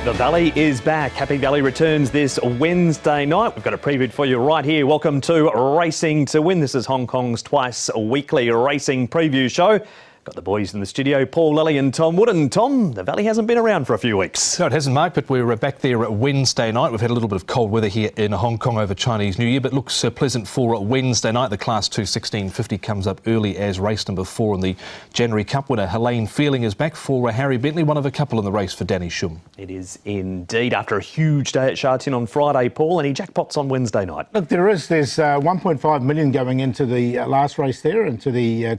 The Valley is back. Happy Valley returns this Wednesday night. We've got a preview for you right here. Welcome to Racing to Win. This is Hong Kong's twice weekly racing preview show. Got the boys in the studio, Paul Lilly and Tom Wooden. Tom, the Valley hasn't been around for a few weeks. No, it hasn't, Mark, but we're back there at Wednesday night. We've had a little bit of cold weather here in Hong Kong over Chinese New Year, but looks pleasant for Wednesday night. The Class 2 1650 comes up early as race number 4 in the January Cup. Winner Helene Feeling is back for Harry Bentley, one of a couple in the race for Danny Shum. It is indeed. After a huge day at Sha Tin on Friday, Paul, any jackpots on Wednesday night? Look, there's 1.5 million going into the last race there, into the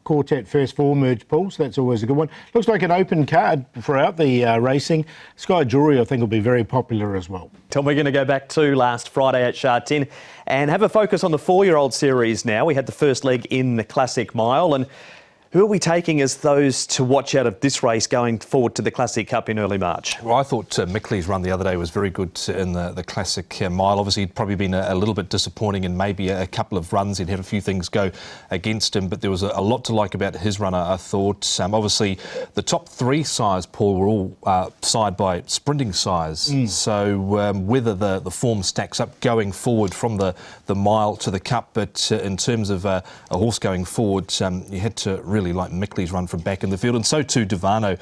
Quartet first four merge pool, so that's always a good one. Looks like an open card throughout the racing. Sky Jewellery, I think, will be very popular as well. Tom, we're going to go back to last Friday at Sha Tin and have a focus on the 4-year-old series now. We had the first leg in the Classic Mile, and who are we taking as those to watch out of this race going forward to the Classic Cup in early March? Well, I thought Mickley's run the other day was very good in the Classic Mile. Obviously, he'd probably been a little bit disappointing in maybe a couple of runs. He'd had a few things go against him, but there was a lot to like about his runner, I thought. Obviously, the top 3 sires, Paul, were all side by sprinting sires. So whether the form stacks up going forward from the mile to the Cup, but in terms of a horse going forward, you had to really like Mickley's run from back in the field, and so too Devano,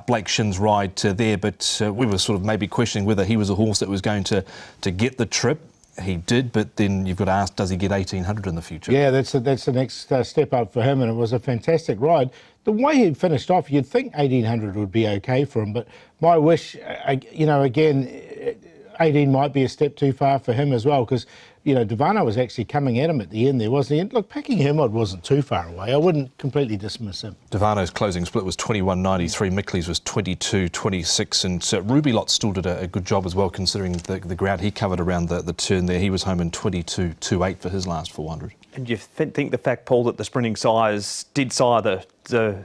Blake Shin's ride there, but we were sort of maybe questioning whether he was a horse that was going to get the trip. He did, but then you've got to ask, does he get 1800 in the future? Yeah, that's the next step up for him, and it was a fantastic ride. The way he finished off, you'd think 1800 would be okay for him, but my wish, again, 18 might be a step too far for him as well, because Devano was actually coming at him at the end there, wasn't he? And look, Packing Hermod wasn't too far away. I wouldn't completely dismiss him. Devano's closing split was 21.93, Mickley's was 22.26, and Ruby Lot still did a good job as well, considering the ground he covered around the turn there. He was home in 22.28 for his last 400. And you think the fact, Paul, that the sprinting sires did sire the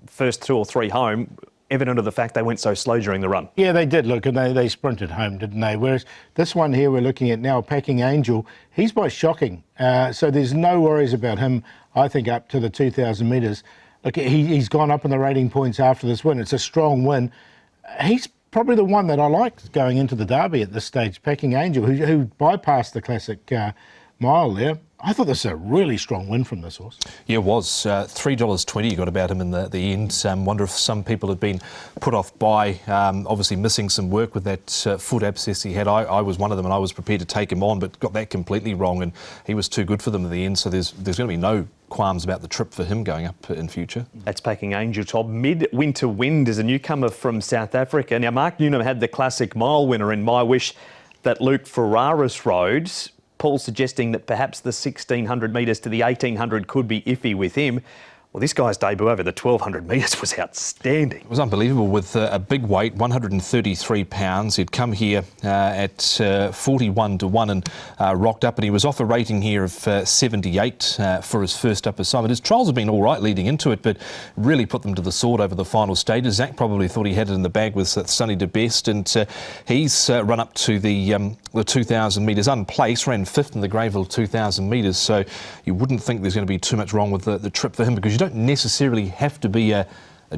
first 2 or 3 home, evident of the fact they went so slow during the run? Yeah, they did, look, and they sprinted home, didn't they? Whereas this one here we're looking at now, Packing Angel, he's by shocking. So there's no worries about him, I think, up to the 2,000 metres. Look, he's gone up in the rating points after this win. It's a strong win. He's probably the one that I like going into the Derby at this stage, Packing Angel, who bypassed the Classic Mile there. I thought this was a really strong win from this horse. Yeah, it was. $3.20 you got about him in the end. Wonder if some people had been put off by obviously missing some work with that foot abscess he had. I was one of them, and I was prepared to take him on, but got that completely wrong, and he was too good for them in the end. So there's going to be no qualms about the trip for him going up in future. That's Packing Angel, Tom. Midwinter Wind is a newcomer from South Africa. Now, Mark Newnham had the Classic Mile winner in My Wish that Luke Ferraris rode. Paul suggesting that perhaps the 1,600 metres to the 1,800 could be iffy with him. Well, this guy's debut over the 1,200 metres was outstanding. It was unbelievable with a big weight, 133 pounds. He'd come here at 41 to 1 and rocked up, and he was off a rating here of 78 for his first up assignment. His trials have been all right leading into it, but really put them to the sword over the final stages. Zach probably thought he had it in the bag with Sunny de Best, and he's run up to the 2,000 metres unplaced, ran 5th in the Greyville 2,000 metres, so you wouldn't think there's going to be too much wrong with the trip for him, because you don't necessarily have to be a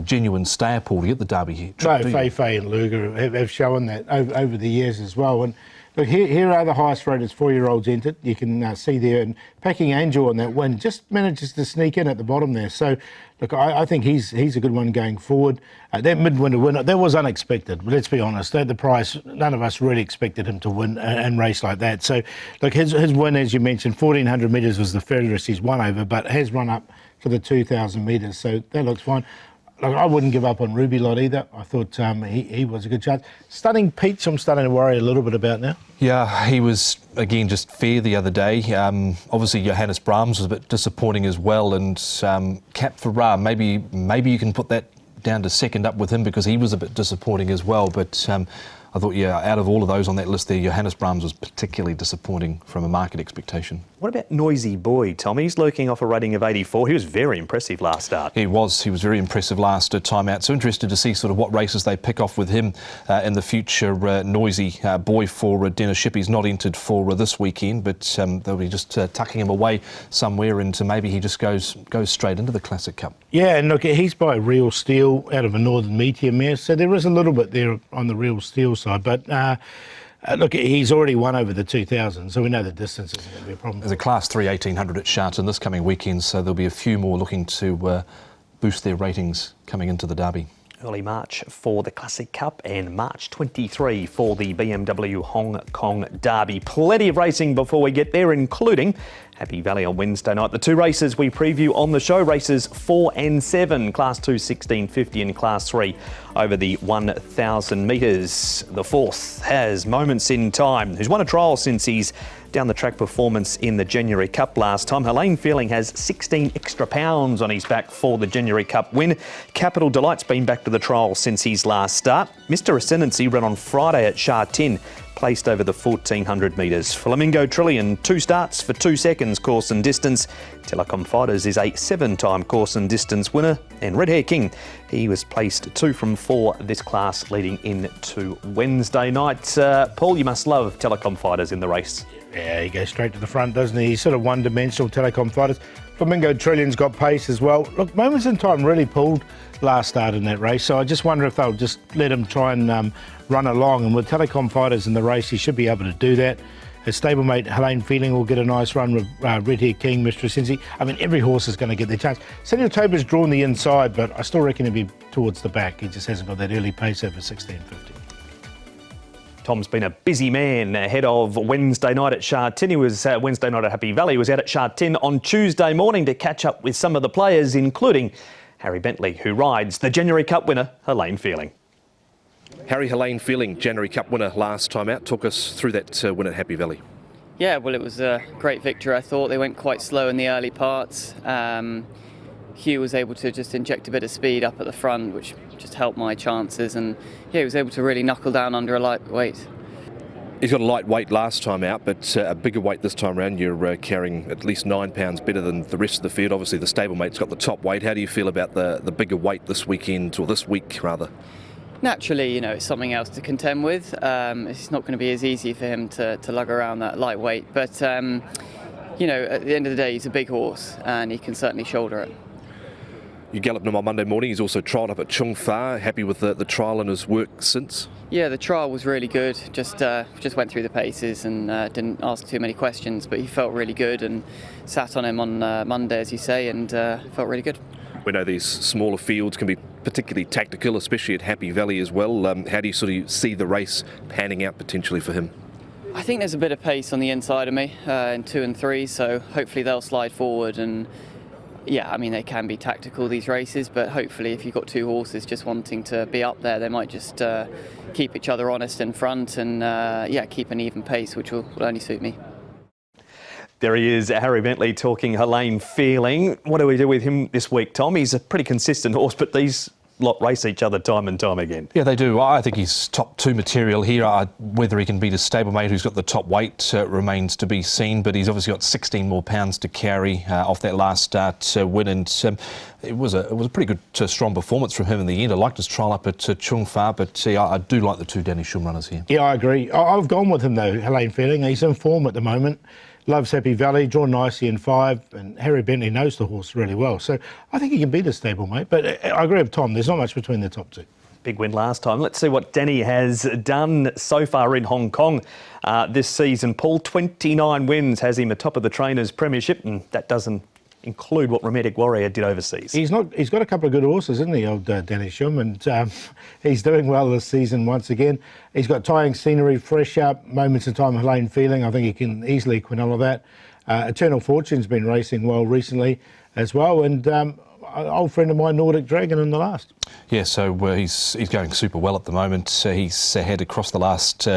genuine stayer, Paul, to get the Derby trip. No, Fei and Luger have shown that over the years as well. And look, here are the highest rated 4-year-olds entered. You can see there, and Packing Angel on that win just manages to sneak in at the bottom there. So, look, I think he's a good one going forward. That midwinter win, that was unexpected. But let's be honest, at the price, none of us really expected him to win and race like that. So, look, his win, as you mentioned, 1,400 metres was the furthest he's won over, but has run up to the 2,000 metres. So that looks fine. Look, I wouldn't give up on Ruby Lot either. I thought he was a good chance. Stunning Peach, I'm starting to worry a little bit about now. Yeah, he was, again, just fair the other day. Obviously, Johannes Brahms was a bit disappointing as well. And Cap Ferrar, maybe you can put that down to second up with him, because he was a bit disappointing as well. But I thought, yeah, out of all of those on that list there, Johannes Brahms was particularly disappointing from a market expectation. What about Noisy Boy, Tom? He's lurking off a rating of 84. He was very impressive last start. He was very impressive last time out. So interested to see sort of what races they pick off with him in the future. Noisy Boy for Dennis Ship. He's not entered for this weekend, but they'll be just tucking him away somewhere, and maybe he just goes straight into the Classic Cup. Yeah, and look, he's by Real Steel out of a Northern Meteor mare, so there is a little bit there on the Real Steel side, but look, he's already won over the 2,000, so we know the distance isn't going to be a problem. There's a Class 3 1800 at Sharton this coming weekend, so there'll be a few more looking to boost their ratings coming into the Derby. Early March for the Classic Cup and March 23 for the BMW Hong Kong Derby. Plenty of racing before we get there, including Happy Valley on Wednesday night. The two races we preview on the show, races 4 and 7, Class 2 1650 and Class 3 over the 1,000 metres. The fourth has Moments in Time, who's won a trial since his down the track performance in the January Cup last time. Helene Feeling has 16 extra pounds on his back for the January Cup win. Capital Delight's been back to the trial since his last start. Mr. Ascendancy ran on Friday at Sharton, placed over the 1,400 metres. Flamingo Trillion, 2 starts for 2 seconds course and distance. Telecom Fighters is a 7-time course and distance winner. And Red Hair King, he was placed 2 from 4 this class leading into Wednesday night. Paul, you must love Telecom Fighters in the race. Yeah, he goes straight to the front, doesn't he? He's sort of one-dimensional, Telecom Fighters. Flamingo Trillion's got pace as well. Look, Moments in Time really pulled last start in that race, so I just wonder if they'll just let him try and run along. And with Telecom Fighters in the race, he should be able to do that. His stablemate Helene Feeling will get a nice run with Red Hair King, Mr. Cincy. I mean, every horse is going to get their chance. Senor Toba's drawn the inside, but I still reckon he'll be towards the back. He just hasn't got that early pace over 1650. Tom's been a busy man ahead of Wednesday night at Sharton. He was Wednesday night at Happy Valley. He was out at Sharton on Tuesday morning to catch up with some of the players, including Harry Bentley, who rides the January Cup winner, Helene Feeling. Harry, Helene Feeling, January Cup winner last time out. Talk us through that win at Happy Valley. Yeah, well, it was a great victory, I thought. They went quite slow in the early parts. Hugh was able to just inject a bit of speed up at the front, which just helped my chances. And yeah, he was able to really knuckle down under a light weight. He's got a light weight last time out, but a bigger weight this time around. You're carrying at least 9 pounds better than the rest of the field. Obviously, the stablemate's got the top weight. How do you feel about the bigger weight this weekend, or this week rather? Naturally, you know, it's something else to contend with. It's not going to be as easy for him to lug around that light weight. But, you know, at the end of the day, he's a big horse and he can certainly shoulder it. You galloped him on Monday morning. He's also trialled up at Chung Fa. Happy with the trial and his work since? Yeah, the trial was really good. Just went through the paces and didn't ask too many questions, but he felt really good and sat on him on Monday, as you say, and felt really good. We know these smaller fields can be particularly tactical, especially at Happy Valley as well. How do you sort of see the race panning out potentially for him? I think there's a bit of pace on the inside of me in 2 and 3, so hopefully they'll slide forward. And yeah, I mean, they can be tactical, these races, but hopefully if you've got 2 horses just wanting to be up there, they might just keep each other honest in front and yeah, keep an even pace, which will only suit me. There he is, Harry Bentley talking Helene Feeling. What do we do with him this week, Tom? He's a pretty consistent horse, but these lot race each other time and time again. Yeah, they do. I think he's top 2 material here. Whether he can beat his stablemate, who's got the top weight, remains to be seen, but he's obviously got 16 more pounds to carry off that last start win, and it was a pretty good, strong performance from him in the end. I liked his trial up at Chung Fa, but I do like the 2 Danny Shum runners here. Yeah, I agree. I've gone with him though, Helene Feeling. He's in form at the moment. Loves Happy Valley, drawn nicely in 5, and Harry Bentley knows the horse really well. So I think he can beat his stablemate, but I agree with Tom, there's not much between the top 2. Big win last time. Let's see what Danny has done so far in Hong Kong this season. Paul, 29 wins, has him atop of the Trainers' Premiership, and that doesn't include what Romantic Warrior did overseas. He's got a couple of good horses, isn't he, old Danny Shum, and he's doing well this season once again. He's got Tying Scenery, Fresh Up, Moments in Time, Helene Feeling. I think he can easily quinella that. Eternal Fortune's been racing well recently as well, and old friend of mine, Nordic Dragon, in the last. Yeah, so he's going super well at the moment. He's had across the last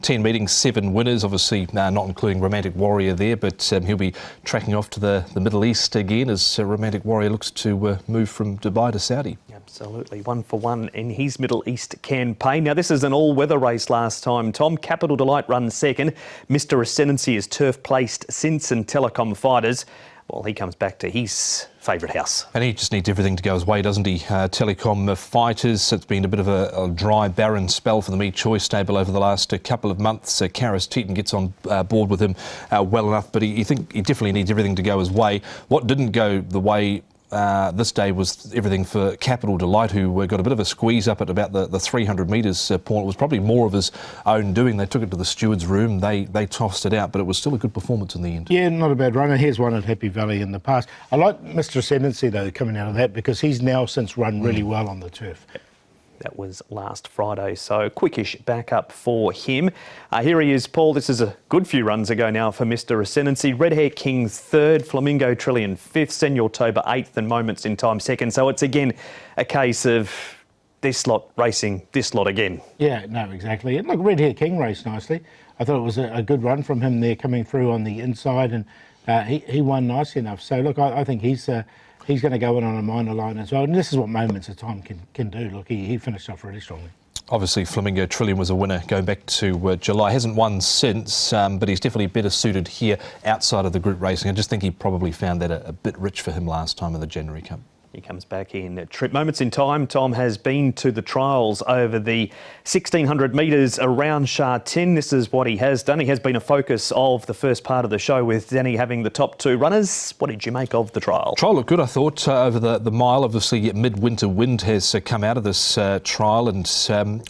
10 meetings, 7 winners, obviously not including Romantic Warrior there, but he'll be tracking off to the Middle East again as Romantic Warrior looks to move from Dubai to Saudi. Absolutely, 1 for 1 in his Middle East campaign. Now, this is an all-weather race last time, Tom. Capital Delight runs second. Mr. Ascendancy is turf-placed Since and Telecom Fighters. Well, he comes back to his favourite house. And he just needs everything to go his way, doesn't he? Telecom Fighters, it's been a bit of a dry, barren spell for the Me Choice stable over the last couple of months. Karis Teaton gets on board with him well enough, but he definitely needs everything to go his way. What didn't go the way this day was everything for Capital Delight, who got a bit of a squeeze up at about the 300 metres point. It was probably more of his own doing. They took it to the steward's room, they tossed it out, but it was still a good performance in the end. Yeah, not a bad runner. Here's one at Happy Valley in the past. I like Mr. Ascendancy, though, coming out of that, because he's now since run really well on the turf. That was last Friday, so quickish backup for him. Here he is, Paul. This is a good few runs ago now for Mr. Ascendancy. Red Hair King third, Flamingo Trillion fifth, Senor Toba eighth, and Moments in Time second. So it's again a case of this lot racing this lot again. Yeah, no, exactly. And look, Red Hair King raced nicely. I thought it was a good run from him there, coming through on the inside, and he won nicely enough. So look, I think he's going to go in on a minor line as well. And this is what Moments of Time can do. Look, he finished off really strongly. Obviously, Flamingo Trillion was a winner going back to July. Hasn't won since, but he's definitely better suited here outside of the group racing. I just think he probably found that a bit rich for him last time in the January Cup. He comes back in trip. Moments in Time. Tom has been to the trials over the 1,600 metres around Sha-Tin. This is what he has done. He has been a focus of the first part of the show, with Danny having the top 2 runners. What did you make of the trial? Trial looked good, I thought, over the mile. Obviously, midwinter wind has come out of this trial, and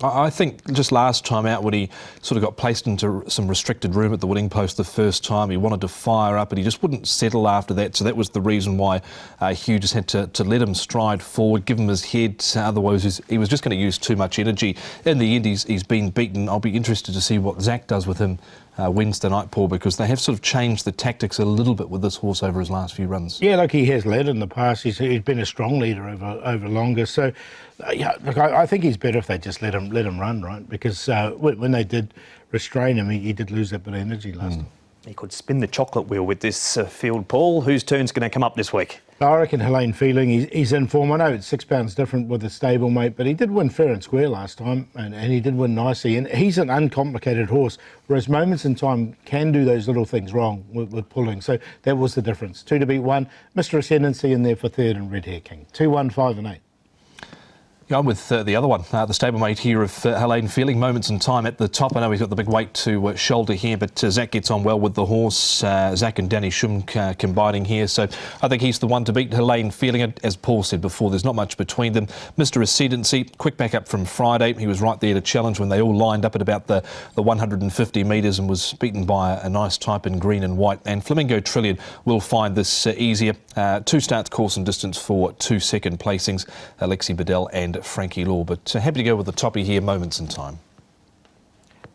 I think just last time out, when he sort of got placed into some restricted room at the winning post the first time, he wanted to fire up, and he just wouldn't settle after that. So that was the reason why Hugh just had to let him stride forward, give him his head. Otherwise, he was just going to use too much energy. In the end, he's been beaten. I'll be interested to see what Zach does with him Wednesday night, Paul, because they have sort of changed the tactics a little bit with this horse over his last few runs. Yeah, like he has led in the past. He's been a strong leader over longer. So, yeah, look, I think he's better if they just let him run, right? Because when they did restrain him, he did lose that bit of energy last time. He could spin the chocolate wheel with this field, Paul. Whose turn's going to come up this week? I reckon Helene Feeling, he's in form. I know it's £6 different with the stablemate, but he did win fair and square last time, and he did win nicely. And he's an uncomplicated horse, whereas Moments in Time can do those little things wrong with pulling. So that was the difference. 2 to beat 1. Mr. Ascendancy in there for third, and Red Hair King. 2, 1, 5 and 8. Yeah, I'm with the other one, the stablemate here of Helene Feeling. Moments in Time at the top. I know he's got the big weight to shoulder here, but Zach gets on well with the horse. Zach and Danny Schum combining here, so I think he's the one to beat Helene Feeling. As Paul said before, there's not much between them. Mr. Ascendancy, quick back up from Friday. He was right there to challenge when they all lined up at about the 150 metres and was beaten by a nice type in green and white. And Flamingo Trillion will find this easier. 2 starts, course and distance for 2 second placings, Alexi Bedell and Frankie Law, but happy to go with the toppy here, Moments in Time.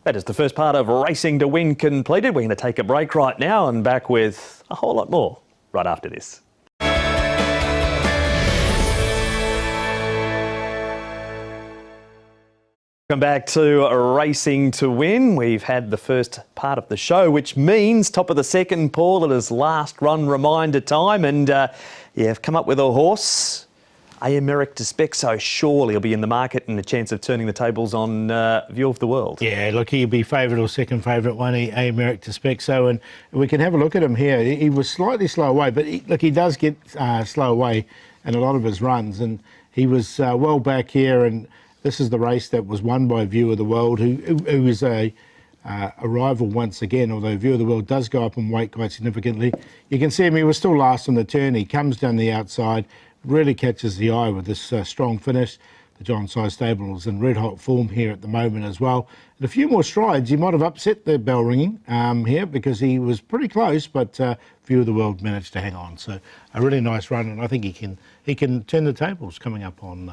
That is the first part of Racing to Win completed. We're going to take a break right now and back with a whole lot more right after this. Welcome back to Racing to Win. We've had the first part of the show, which means top of the second, Paul. It is last run reminder time, and you've come up with a horse. Merrick to spec, so surely he'll be in the market and a chance of turning the tables on View of the World. Yeah, look, he'll be favourite or second favourite one, Merrick to spec. So, and we can have a look at him here. He was slightly slow away, but he does get slow away in a lot of his runs, and he was well back here. And this is the race that was won by View of the World, who is a rival once again, although View of the World does go up in weight quite significantly. You can see him, he was still last on the turn. He comes down the outside, really catches the eye with this strong finish. The John Size stable is in red hot form here at the moment as well. And a few more strides, he might have upset the bell ringing here, because he was pretty close, but View of the World managed to hang on. So a really nice run, and I think he can turn the tables coming up on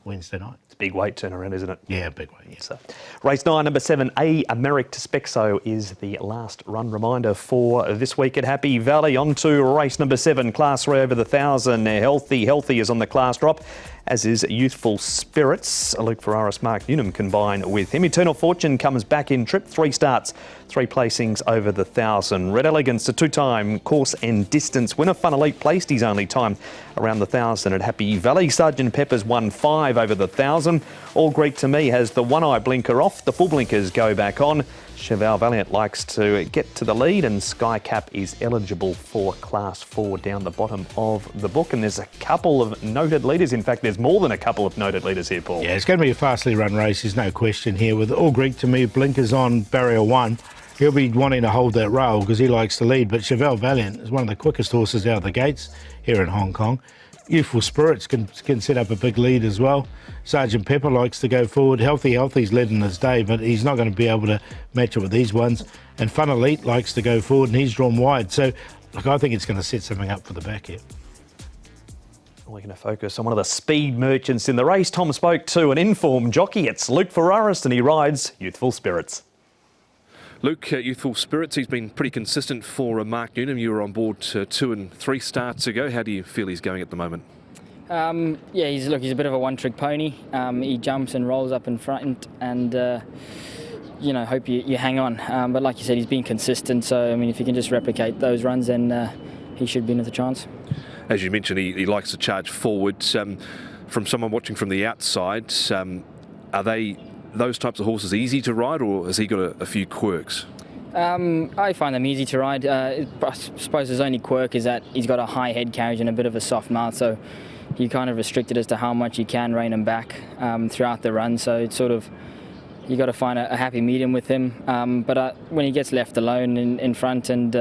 Wednesday night. It's a big weight turnaround, isn't it? Yeah, big weight, yeah. So, race 9, number 7, A Americ to Spexo is the last run reminder for this week at Happy Valley. On to race number 7, Class 3 over the 1,000. Healthy is on the class drop, as is Youthful Spirits. Luke Ferraris, Mark Newnham combine with him. Eternal Fortune comes back in trip, 3 starts, 3 placings over the 1,000. Red Elegance, a 2-time course and distance winner. Fun Elite placed his only time around the 1,000 at Happy Valley. Sergeant Pepper's won 5 over the 1,000. All Greek to Me has the one eye blinker off. The full blinkers go back on. Cheval Valiant likes to get to the lead, and Skycap is eligible for Class 4 down the bottom of the book. And there's a couple of noted leaders. In fact, there's more than a couple of noted leaders here, Paul. Yeah, it's going to be a fastly run race, there's no question here. With All Greek to Me, blinkers on, barrier 1. He'll be wanting to hold that rail because he likes to lead. But Cheval Valiant is one of the quickest horses out of the gates here in Hong Kong. Youthful Spirits can set up a big lead as well. Sergeant Pepper likes to go forward. Healthy's led in his day, but he's not going to be able to match it with these ones. And Fun Elite likes to go forward, and he's drawn wide. So, look, I think it's going to set something up for the back here. We're going to focus on one of the speed merchants in the race. Tom spoke to an informed jockey. It's Luke Ferraris, and he rides Youthful Spirits. Luke, Youthful Spirits, he's been pretty consistent for Mark Newnham. You were on board 2 and 3 starts ago. How do you feel he's going at the moment? Yeah, he's a bit of a one-trick pony. He jumps and rolls up in front, and hope you hang on. But like you said, he's been consistent. So I mean, if he can just replicate those runs, then he should be in with a chance. As you mentioned, he likes to charge forward. From someone watching from the outside, are they those types of horses easy to ride, or has he got a few quirks? I find them easy to ride. I suppose his only quirk is that he's got a high head carriage and a bit of a soft mouth, so you're kind of restricted as to how much you can rein him back throughout the run. So it's sort of, you got to find a happy medium with him. But when he gets left alone in front and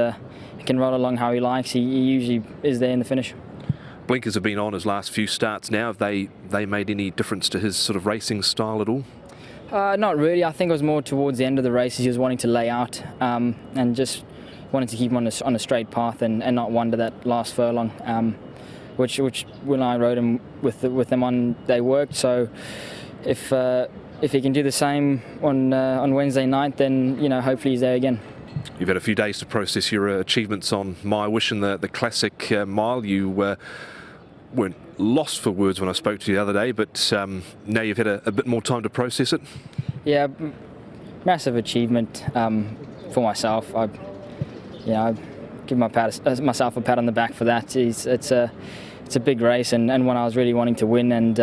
he can roll along how he likes, he usually is there in the finish. Blinkers have been on his last few starts now. Have they made any difference to his sort of racing style at all? Not really. I think it was more towards the end of the races he was wanting to lay out and just wanted to keep him on a straight path and not wander that last furlong, which when I rode him with them on, they worked. So if he can do the same on Wednesday night, then hopefully he's there again. You've had a few days to process your achievements on My Wish and the classic mile. You weren't lost for words when I spoke to you the other day, but now you've had a bit more time to process it. Yeah, massive achievement for myself. I give myself a pat on the back for that. It's a big race and one I was really wanting to win, and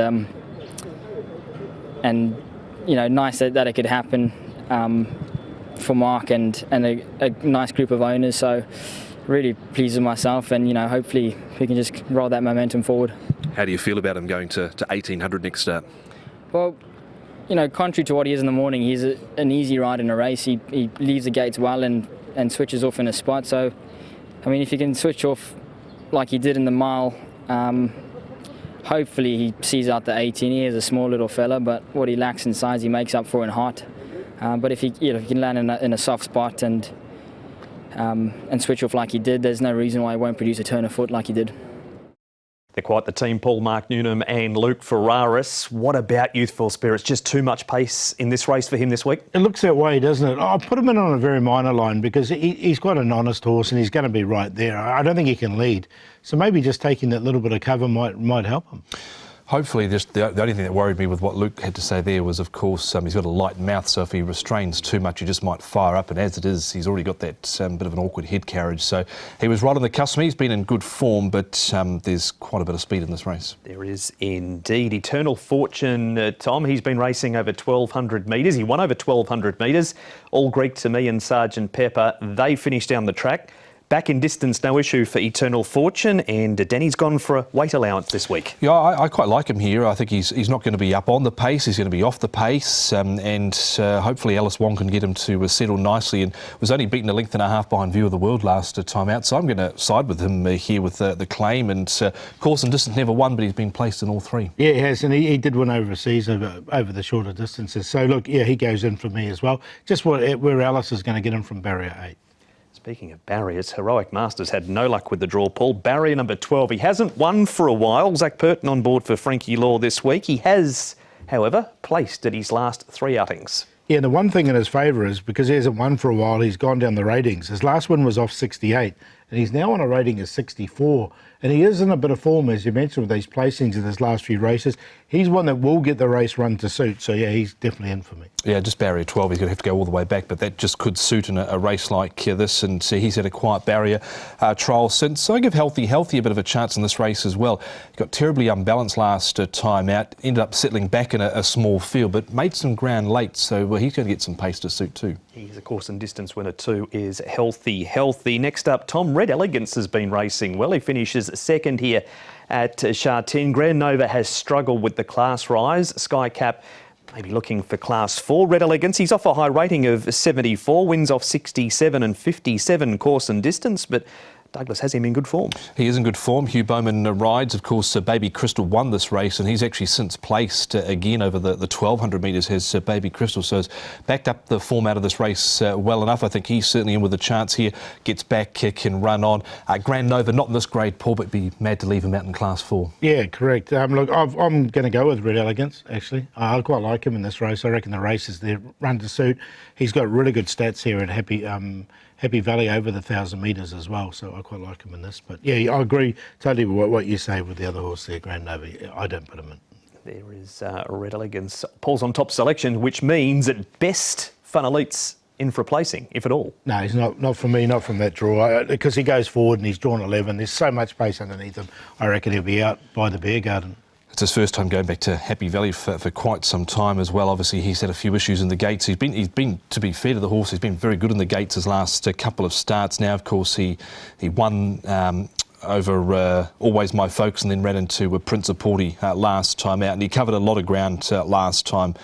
nice that it could happen for Mark and a nice group of owners. So really pleased with myself, and hopefully we can just roll that momentum forward. How do you feel about him going to 1800 next start? Well, contrary to what he is in the morning, he's an easy ride in a race. He leaves the gates well and switches off in a spot. So, I mean, if he can switch off like he did in the mile, hopefully he sees out the 18. He is a small little fella, but what he lacks in size, he makes up for in height. But if he can land in a soft spot and switch off like he did, there's no reason why he won't produce a turn of foot like he did. They're quite the team, Paul, Mark Newnham and Luke Ferraris. What about Youthful Spirits? Just too much pace in this race for him this week? It looks that way, doesn't it? I put him in on a very minor line because he's quite an honest horse and he's going to be right there. I don't think he can lead. So maybe just taking that little bit of cover might help him. Hopefully, the only thing that worried me with what Luke had to say there was, of course, he's got a light mouth, so if he restrains too much, he just might fire up. And as it is, he's already got that bit of an awkward head carriage. So he was right on the cusp. He's been in good form, but there's quite a bit of speed in this race. There is indeed. Eternal Fortune, Tom, he's been racing over 1,200 metres. He won over 1,200 metres. All Greek to Me and Sergeant Pepper, they finished down the track. Back in distance, no issue for Eternal Fortune, and Danny's gone for a weight allowance this week. Yeah, I quite like him here. I think he's not going to be up on the pace, he's going to be off the pace, and hopefully Alice Wong can get him to settle nicely, and was only beaten a length and a half behind View of the World last time out, so I'm going to side with him here with the claim, and course and distance never won, but he's been placed in all three. Yeah, he has, and he did win overseas over the shorter distances. So look, yeah, he goes in for me as well. Just where Alice is going to get him from barrier 8. Speaking of barriers, Heroic Masters had no luck with the draw, Paul. Barrier number 12. He hasn't won for a while. Zach Purton on board for Frankie Law this week. He has, however, placed at his last 3 outings. Yeah, and the one thing in his favour is because he hasn't won for a while, he's gone down the ratings. His last win was off 68, and he's now on a rating of 64. And he is in a bit of form, as you mentioned, with these placings in his last few races. He's one that will get the race run to suit. So, yeah, he's definitely in for me. Yeah, just barrier 12. He's going to have to go all the way back, but that just could suit in a race like this. And he's had a quiet barrier trial since. So I give Healthy a bit of a chance in this race as well. He got terribly unbalanced last time out. Ended up settling back in a small field, but made some ground late. So he's going to get some pace to suit too. He's a course and distance winner too, is Healthy. Next up, Tom, Red Elegance has been racing well. He finishes second here at Sha-Tin. Grand Nova has struggled with the class rise. Skycap maybe looking for class 4. Red Elegance, he's off a high rating of 74, wins off 67 and 57 course and distance, but Douglas has him in good form. He is in good form. Hugh Bowman rides. Of course, Baby Crystal won this race, and he's actually since placed again over the 1,200 metres, has Baby Crystal. So has backed up the form out of this race well enough. I think he's certainly in with a chance here. Gets back, can run on. Grand Nova, not in this grade, Paul, but be mad to leave him out in class 4. Yeah, correct. Look, I'm going to go with Red Elegance, actually. I quite like him in this race. I reckon the race is there, run to suit. He's got really good stats here at Happy Valley over the 1,000 metres as well, so I quite like him in this. But yeah, I agree totally with what you say with the other horse there, Grand Nova. I don't put him in. There is Red Elegance. Paul's on top selection, which means at best Funnelite's in for a placing, if at all. No, he's not for me, not from that draw, because he goes forward and he's drawn 11. There's so much pace underneath him. I reckon he'll be out by the Beer Garden. It's his first time going back to Happy Valley for quite some time as well. Obviously, he's had a few issues in the gates. He's been, to be fair to the horse, he's been very good in the gates his last couple of starts. Now, of course, he won over Always My Folks and then ran into Prince of Porty last time out. And he covered a lot of ground last time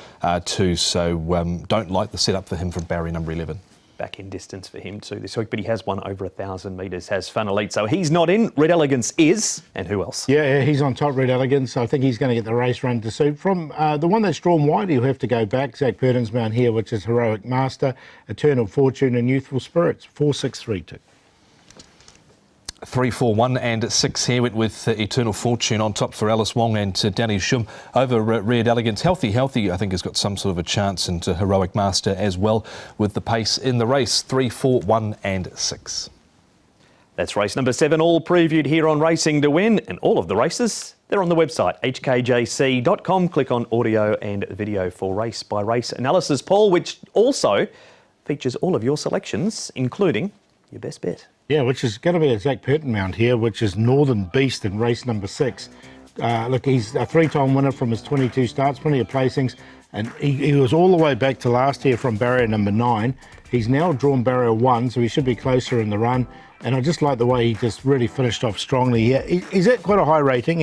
too. So don't like the setup for him from barrier number 11. Back in distance for him too this week, but he has won over 1,000 metres, has Funnelite. So he's not in. Red Elegance is. And who else? Yeah, he's on top, Red Elegance. I think he's going to get the race run to suit. From the one that's drawn wide, he'll have to go back. Zach Purton's mount here, which is Heroic Master, Eternal Fortune and Youthful Spirits. 4, 6, 3, 2. 3, 4, 1 and 6 here went with Eternal Fortune on top for Alice Wong and Danny Shum over Red Elegance. Healthy, I think, has got some sort of a chance, and Heroic Master as well with the pace in the race. 3, 4, 1 and 6. That's race number 7, all previewed here on Racing to Win, and all of the races, they're on the website, hkjc.com. Click on audio and video for race-by-race analysis, Paul, which also features all of your selections, including your best bet. Yeah, which is going to be a Zach Purton mount here, which is Northern Beast in race number 6. Look, he's a 3-time winner from his 22 starts, plenty of placings, and he was all the way back to last year from barrier number 9. He's now drawn barrier 1, so he should be closer in the run. And I just like the way he just really finished off strongly here. He's at quite a high rating.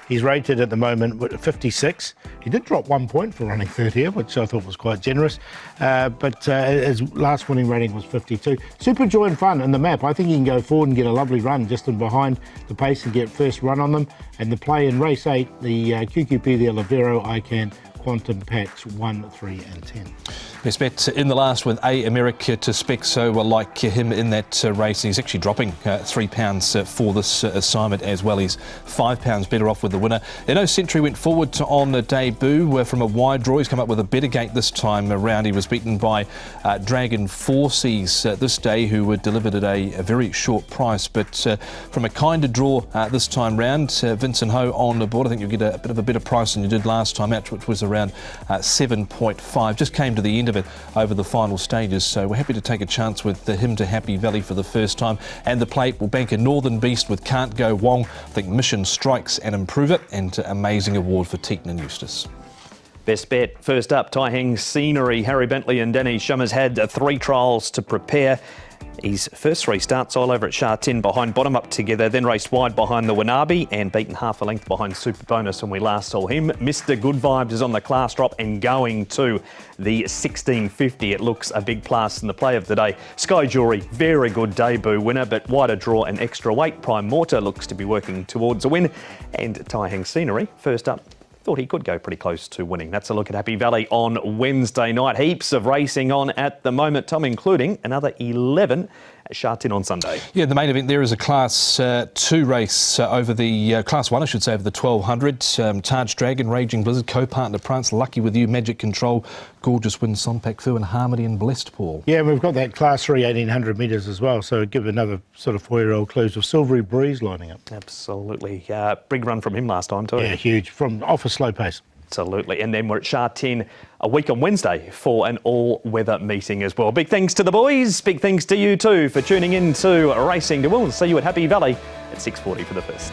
He's rated at the moment with 56. He did drop 1 point for running third here, which I thought was quite generous. But his last winning rating was 52. Super joy and fun in the map. I think he can go forward and get a lovely run just in behind the pace and get first run on them. And the play in race 8, the QQP, the Olivero, I-Can, Quantum Patch 1, 3 and 10. Best bet in the last with America to spec, so like him in that race. He's actually dropping £3 for this assignment as well. He's £5 better off with the winner. Inno Century went forward on a debut from a wide draw. He's come up with a better gate this time around. He was beaten by Dragon Forces this day, who were delivered at a very short price. But from a kinder draw this time round, Vincent Ho on the board. I think you'll get a bit of a better price than you did last time out, which was around 7.5. Just came to the end of it over the final stages, so we're happy to take a chance with him to Happy Valley for the first time. And the plate will bank a Northern Beast with Can't Go Wong. I think Mission Strikes and Improve It, and amazing award for Teaton and Eustace. Best bet. First up, Tai Heng Scenery. Harry Bentley and Danny Shum has had 3 trials to prepare. His first 3 starts all over at Sha-Tin behind Bottom Up Together, then raced wide behind the Wanabe and beaten half a length behind Super Bonus when we last saw him. Mr. Good Vibes is on the class drop and going to the 1650. It looks a big plus in the play of the day. Sky Jewelry, very good debut winner, but wider draw and extra weight. Prime Mortar looks to be working towards a win. And Tai Heng Scenery, first up, thought he could go pretty close to winning. That's a look at Happy Valley on Wednesday night. Heaps of racing on at the moment, Tom, including another 11 at Sha Tin on Sunday. Yeah, the main event there is a Class 2 race over the Class 1, I should say, over the 1200. Taj Dragon, Raging Blizzard, co-partner Prance, Lucky With You, Magic Control, Gorgeous Wind, Sonpak Fu and Harmony and Blessed, Paul. Yeah, we've got that Class 3 1800 metres as well, so give another sort of 4-year-old clues with Silvery Breeze lining up. Absolutely. Big run from him last time too. Yeah, huge, from off a slow pace. Absolutely. And then we're at Sha Tin a week on Wednesday for an all-weather meeting as well. Big thanks to the boys. Big thanks to you too for tuning in to Racing to Will. See you at Happy Valley at 6:40 for the first.